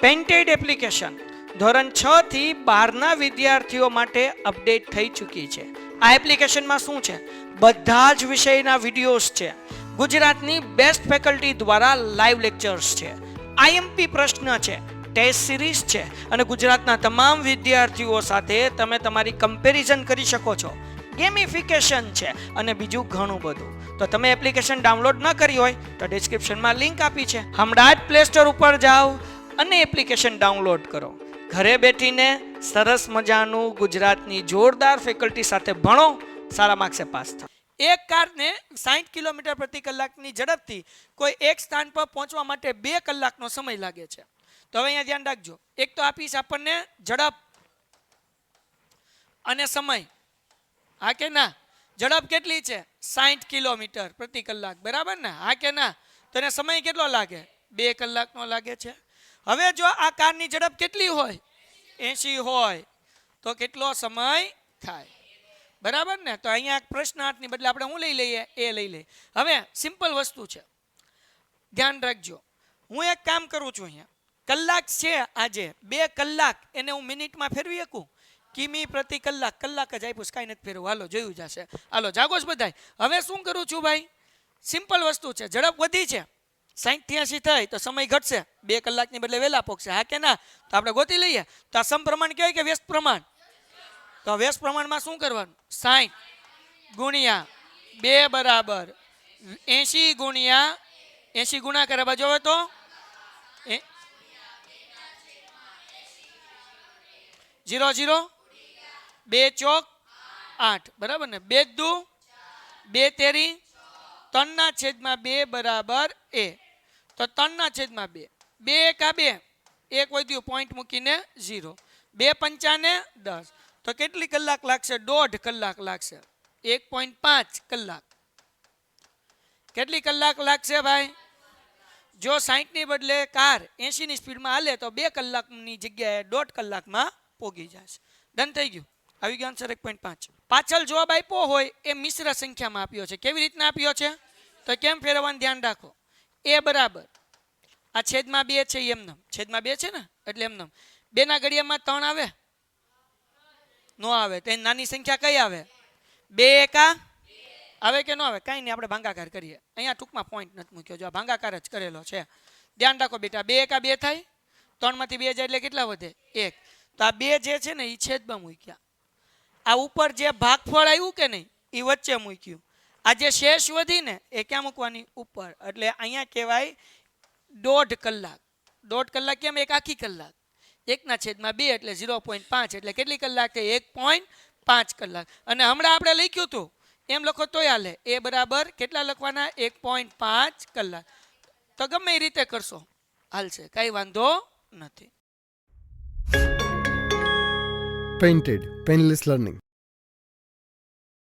Painted application ધોરણ 6 થી 12ના વિદ્યાર્થીઓ માટે અપડેટ થઈ ચૂકી છે. આ એપ્લિકેશનમાં શું છે? બધા જ વિષયના વિડીયોઝ છે. ગુજરાતની બેસ્ટ ફેકલ્ટી દ્વારા લાઈવ લેક્ચર્સ છે. આઈએમપી પ્રશ્ન છે, ટેસ્ટ સિરીઝ છે અને ગુજરાતના તમામ વિદ્યાર્થીઓ સાથે તમે તમારી કમ્પેરિઝન કરી શકો છો. ગેમિફિકેશન છે અને બીજું ઘણું બધું. તો તમે એપ્લિકેશન ડાઉનલોડ ન કરી હોય તો ડિસ્ક્રિપ્શનમાં લિંક આપી છે. હમણાં જ પ્લે સ્ટોર ઉપર જાઓ અને એપ્લિકેશન ડાઉનલોડ કરો. ઘરે બેઠીને સરસ મજાનું ગુજરાતની જોરદાર ફેકલ્ટી સાથે ભણો, સારા માર્ક્સે પાસ થાઓ. એક કારને 60 કિલોમીટર પ્રતિ કલાકની ઝડપથી કોઈ એક સ્થાન પર પહોંચવા માટે 2 કલાકનો સમય લાગે છે. તો હવે અહીંયા ધ્યાન રાખજો. એક તો આપીશ આપણને ઝડપ અને સમય. હા કે ના? ઝડપ કેટલી છે? 60 કિલોમીટર પ્રતિ કલાક, બરાબર ને? હા કે ના? તો એને સમય કેટલો લાગે? 2 કલાકનો લાગે છે. હવે જો આ કારની ઝડપ કેટલી હોય? 80 હોય તો કેટલો સમય થાય? બરાબર ને? તો અહીંયા પ્રશ્નાર્થની બદલે આપણે શું લઈ લઈએ? એ લઈ લઈએ. હવે સિમ્પલ વસ્તુ છે, ધ્યાન રાખજો. હું એક કામ કરું છું, અહીંયા કલાક છે, આજે 2 કલાક એને હું મિનિટમાં ફેરવી શકું? કિમી પ્રતિ કલાક, કલાક જ આપ્યું, કાંઈ નથી ફેરવું. હાલો જોયું જશે. હાલો જાગો છો બધાય. હવે શું કરું છું ભાઈ? સિમ્પલ વસ્તુ છે, ઝડપ વધી છે, 60 થી 80 થાય તો સમય ઘટશે, 2 કલાકની બદલે વહેલા પહોંચશે. હા કે ના? તો આપણે ગોતી લઈએ. તો આ સમપ્રમાણ કહેવાય કે વ્યસ્ત પ્રમાણ? તો વ્યસ્ત પ્રમાણમાં શું કરવાનું? 60 ગુણ્યા 2 બરાબર 80 ગુણ્યા 80 ગુણાકાર કરવા જોવે તો 0 0 2 ચોક 8, બરાબર ને? 2 દુ 2 તેરી 3/2 બરાબર એ. તો 3/2 2 એકા 2, એક વધ્યું પોઈન્ટ મૂકીને 0, 2 પંચાને 10. તો કેટલી કલાક લાગશે? 1.5 કલાક લાગશે. 1.5 કલાક. કેટલી કલાક લાગશે ભાઈ? જો 60 ની બદલે કાર 80 ની સ્પીડમાં હાલે તો 2 કલાકની જગ્યાએ 1.5 કલાકમાં પોગી જશે. ડન થઈ ગયું. આવી ગયો આન્સર 1.5. પાછળ જવાબ આપ્યો હોય એ મિશ્ર સંખ્યામાં આપ્યો છે. કેવી રીતના આપ્યો છે? તો કેમ ફેરવવાનું ધ્યાન રાખો. એ બરાબર આ છેદમાં 2 છે, એમનેમ છેદમાં 2 છે ને એટલે એમનેમ. 2 ના ઘડિયામાં 3 આવે? નો આવે. તો નાની સંખ્યા કઈ આવે? 2 એકા આવે કે ન આવે? કાંઈ નહીં, આપણે ભાંગાકાર કરીએ. અહીંયા ટૂંકમાં પોઈન્ટ નથી મૂક્યો, જો ભાંગાકાર જ કરેલો છે. ધ્યાન રાખો બેટા. 2 એકા 2 થાય, 3 માંથી 2 જાય એટલે કેટલા વધે? 1. તો આ 2 જે છે ને એ છેદમાં મૂક્યા. આ ઉપર જે ભાગફળ આવ્યું કે નહીં એ વચ્ચે મૂક્યું. આ જે શેષ વધી ને એ ક્યાં મૂકવાની? ઉપર. એટલે અહીંયા કહેવાય 1.5 કલાક. 1.5 કલાક કેમ? એક આખી કલાક. 1/2 એટલે 0.5 એટલે કેટલી કલાક થાય? 1.5 કલાક. અને હમણાં આપણે લખ્યું હતું એમ લખો તોય હાલે. એ બરાબર કેટલા લખવાના? 1.5 કલાક. તો ગમે એ રીતે કરશો હાલશે, કઈ વાંધો નથી. Painted, Painless Learning.